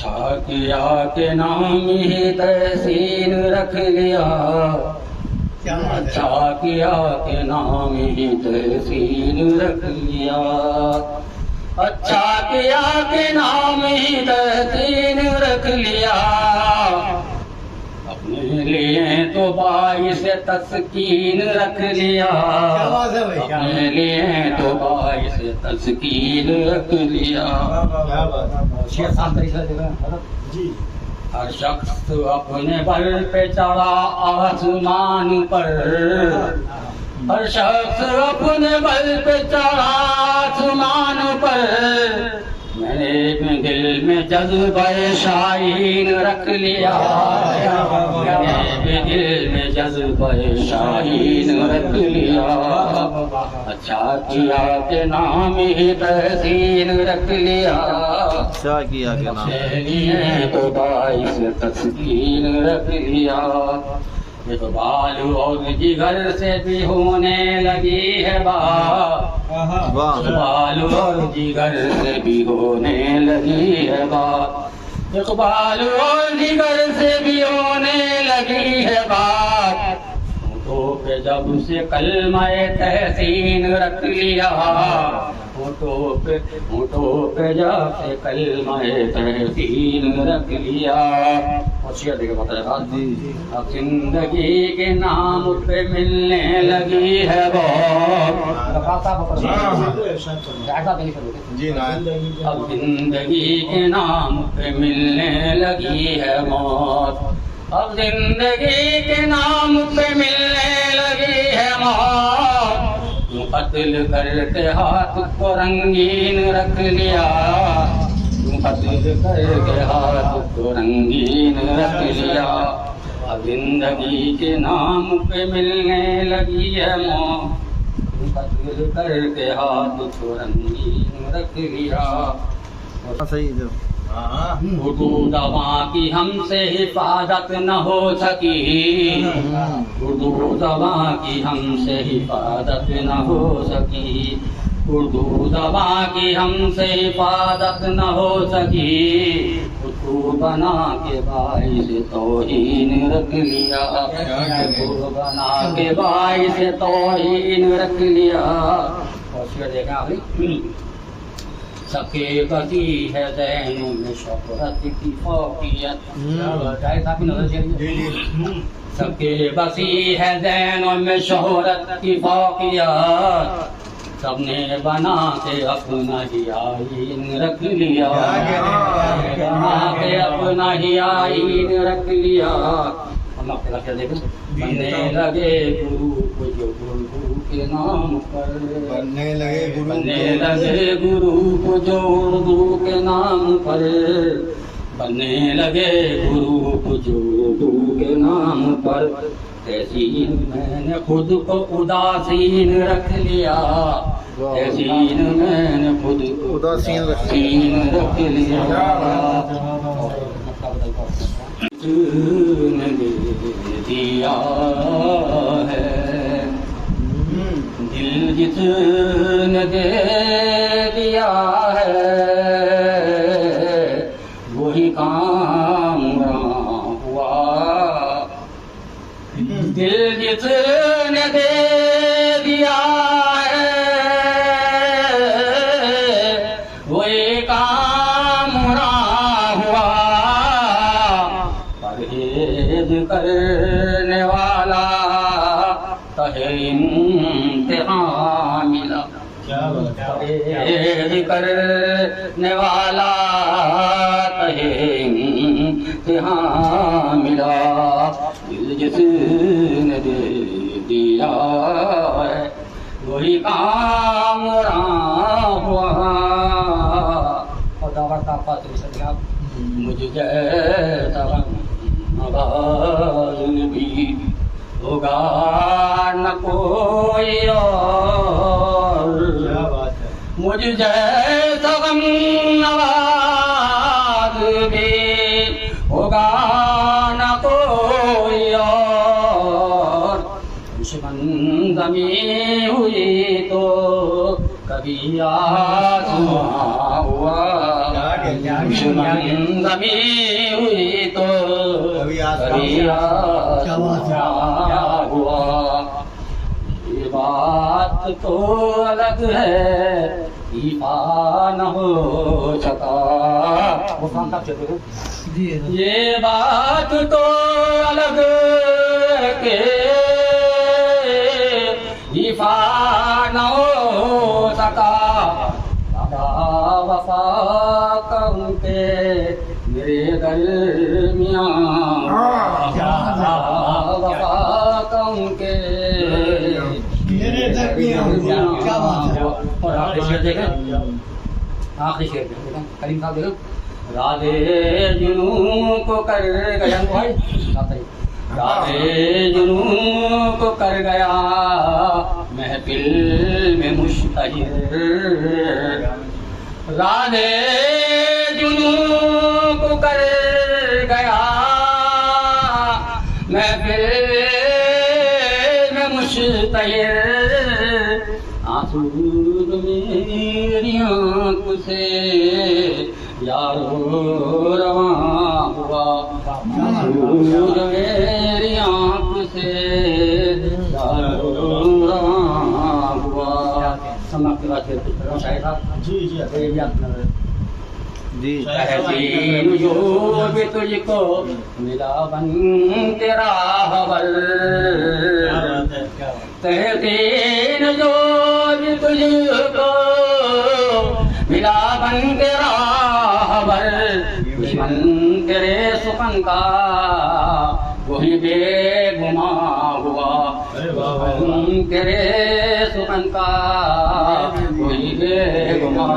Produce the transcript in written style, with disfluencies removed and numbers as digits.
अच्छा किया के नाम ही तहसीन रख लिया, अच्छा किया के नाम ही तहसीन रख लिया, अच्छा किया के नाम ही तहसीन रख लिया। अपने लिए तो 22 तस्कीन रख लिया, अपने लिए तो 22 तस्कीन रख लिया। हर शख्स अपने बल पे चढ़ा आसमान पर, हर शख्स अपने बल पे चढ़ा आसमान पर। मैंने अपने दिल में जज्बे शाहीन रख लिया, मैंने अपने दिल में जज्बे शाहीन रख लिया। अच्छा किया के नाम ही तहसीन रख लिया, अच्छा किया के नाम लिए तो 22 तस्कीन रख लिया। इकबाल और जिगर से भी होने लगी है बात, इकबाल और जिगर से भी होने लगी है बात, इकबाल और जिगर से भी होने लगी है बात। होठों पे जब से कलमाए तहसीन रख लिया, होठों पे जब से कलमाए तहसीन रख लिया। अब जिंदगी के नाम पे मिलने लगी है बहुत, अब जिंदगी के नाम पे मिलने लगी है मौत, अब जिंदगी के नाम पे मिलने लगी है मौत। कत्ल करके हाथ को रंगीन रख लिया, कत्ल करके हाथ को रंगीन रख लिया। अब जिंदगी के नाम पे मिलने लगी है मौत, कत्ल करके हाथ को रंगीन रख लिया। सही जो उर्दू दवा की हमसे हिफाजत न हो सकी, उर्दू दवा की हमसे हिफाजत न हो सकी, उर्दू दवा की हमसे हिफाजत न हो सकी। उसको बना के 22 तौहीन रख लिया, उसको बना के 22 तौहीन रख लिया। सबके बसी है ज़हनों में शोहरत की फौकियत, सबके बसी है ज़हनों में शोहरत की फौकियत। सबने बना के अपना ही आईन रख लिया, बना के अपना ही आईन रख लिया। बनने लगे गुरु को जो गुरु के नाम पर, बनने लगे गुरु को जो उर्दू के नाम पर, बनने लगे गुरु को जो उर्दू के नाम पर। तहसीन मैंने खुद को उदासीन रख लिया, तहसीन मैंने खुद को उदासीन रख लिया। ने दिया है दिल जिसने दे दिया है, वही कामयाब हुआ। दिल जिसने दे दिया है, वही कामयाब हुआ। परहेज करने वाला तहे इम्तिहान मिला, परहेज करने वाला तहे इम्तिहान मिला। दिल जिसने दे दिया है, वही कामयाब हुआ। मुझ जैसा नवाज़ भी होगा न कोई और, मुझ जैसा गम नवाज़ भी होगा न कोई और। दुश्मन हुई तो कभी आसमां हुआ, दुश्मन जमी हुई तो कभी आसमां हुआ। ये बात तो अलग है ईफा न हो सका। ये बात तो अलग के ईफा न हो सका। वफा कहूँ के मेरे दरमियाँ वफा कहूँ के मेरे दरमियाँ। और आखिरी शेर देखें, आखिरी शेर देखें करीम साहब देखो। राधे जुनू को कर गया भाई, राधे जुनू को कर गया महफिल में मुश्तहिर। राधे जुनू को कर गया महफिल में मुश्तहिर। आंसू मेरी आँख से यारो रवां हुआ। आंसू मेरी आँख से यारो रवां हुआ। समाप्ति बात है शायद जी कहती जो भी तुझको मिला बन तेरा हवल। कहती जो भी तुझको मिला बन तेरा हवल। दुश्मन तेरे सुखन का वही बेगुमा हुआ। तेरे सुखन का वही बेगुमा।